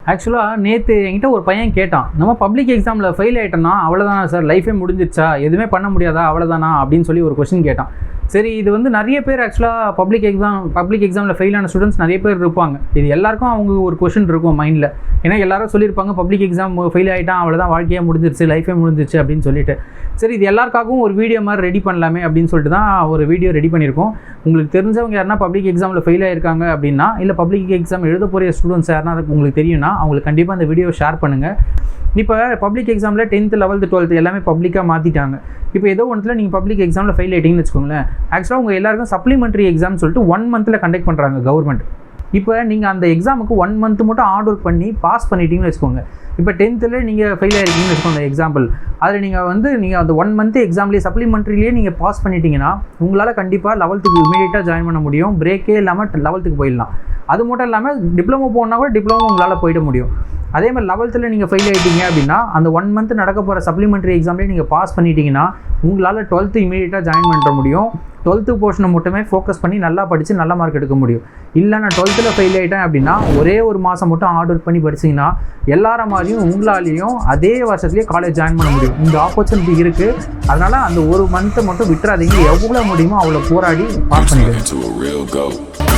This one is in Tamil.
ஆக்சுவலாக நேற்று என்கிட்ட ஒரு பையன் கேட்டான், நம்ம பப்ளிக் எக்ஸாமில் ஃபெயில் ஆகிட்டோம்னா அவ்வளோதானா சார், லைஃபே முடிஞ்சிருச்சா, எதுவுமே பண்ண முடியாதா, அவ்வளோதானா அப்படின்னு சொல்லி ஒரு கொஸ்டின் கேட்டான். சரி, இது வந்து நிறைய பேர் ஆக்சுவலாக பப்ளிக் எக்ஸாமில் ஃபெயில் ஆன ஸ்டூடெண்ட்ஸ் நிறைய பேர் இருப்பாங்க. இது எல்லாருக்கும் அவங்க ஒரு கொஸ்டின் இருக்கும் மைண்டில். ஏன்னா எல்லாரும் சொல்லியிருப்பாங்க பப்ளிக் எக்ஸாம் ஃபெயில் ஆகிட்டான் அவ்வளோதான், வாழ்க்கையாக முடிஞ்சிருச்சு, லைஃபே முடிஞ்சிருச்சு அப்படின்னு சொல்லிட்டு. சரி, இது எல்லாருக்காகவும் ஒரு வீடியோ மாதிரி ரெடி பண்ணலாமே அப்படின்னு சொல்லிட்டு தான் ஒரு வீடியோ ரெடி பண்ணியிருக்கோம். உங்களுக்கு தெரிஞ்சவங்க யாருன்னா பப்ளிக் எக்ஸாமில் ஃபெயில் ஆகிருக்காங்க அப்படின்னா, இல்லை பப்ளிக் எக்ஸாம் எழுத போகிற ஸ்டூடெண்ட்ஸ் யாருன்னா உங்களுக்கு தெரியும்னா அவங்களுக்கு கண்டிப்பாக அந்த வீடியோ ஷேர் பண்ணுங்கள். இப்போ பப்ளிக் எக்ஸாமில் 10th 11th 12th எல்லாமே பப்ளிக்காக மாற்றிட்டாங்க. இப்போ ஏதோ ஒன்றில் நீங்கள் பப்ளிக் எக்ஸாமில் ஃபெயில் ஆகிட்டீங்கன்னு வச்சுக்கோங்களேன், ஆக்சுவலாக உங்கள் எல்லாருக்கும் சப்ளிமெண்ட்ரி எக்ஸாம் சொல்லிட்டு 1 month கண்டக்ட் பண்ணுறாங்க கவர்மெண்ட். இப்போ நீங்கள் அந்த எக்ஸாமுக்கு 1 month மட்டும் ஹார்ட் ஒர்க் பண்ணி பாஸ் பண்ணிட்டீங்கன்னு வச்சுக்கோங்க. இப்போ 10th நீங்கள் ஃபெயில் ஆகிருக்கீங்கன்னு வச்சுக்கோங்க எக்ஸாம்பிள், அதில் நீங்கள் அந்த 1 month எக்ஸாம்லேயே சப்ளிமெண்ட்ரிலேயே நீங்கள் பாஸ் பண்ணிட்டீங்கன்னா உங்களால் கண்டிப்பாக 11th இமீடியட்டாக ஜாயின் பண்ண முடியும், பிரேக்கே இல்லாமல் 11th போயிடலாம். அது மட்டும் இல்லாமல் டிப்ளமோ போனால் கூட டிப்ளமோ உங்களால் போயிட முடியும். அதே மாதிரி 11th நீங்கள் ஃபெயில் ஆகிட்டீங்க அப்படின்னா அந்த 1 month நடக்க போகிற சப்ளிமெண்ட்ரி எக்ஸாம்லேயே நீங்கள் பாஸ் பண்ணிட்டீங்கன்னா உங்களால் 12th இமீடியட்டாக ஜாயின் பண்ண முடியும். 12th போர்ஷனை மட்டுமே ஃபோக்கஸ் பண்ணி நல்லா படித்து நல்ல மார்க் எடுக்க முடியும். இல்லை நான் 12th ஃபெயில் ஆகிட்டேன் அப்படின்னா ஒரே ஒரு மாதம் மட்டும் ஹார்ட் ஒர்க் பண்ணி படிச்சிங்கன்னா எல்லார மாதிரியும் உங்களாலேயும் அதே வருஷத்துலேயே காலேஜ் ஜாயின் பண்ண முடியும். இந்த ஆப்பர்ச்சுனிட்டி இருக்குது. அதனால் அந்த ஒரு மந்த்தை மட்டும் விட்டுறாதீங்க, எவ்வளோ முடியுமோ அவ்வளோ போராடி பாஸ் பண்ணிடுங்க.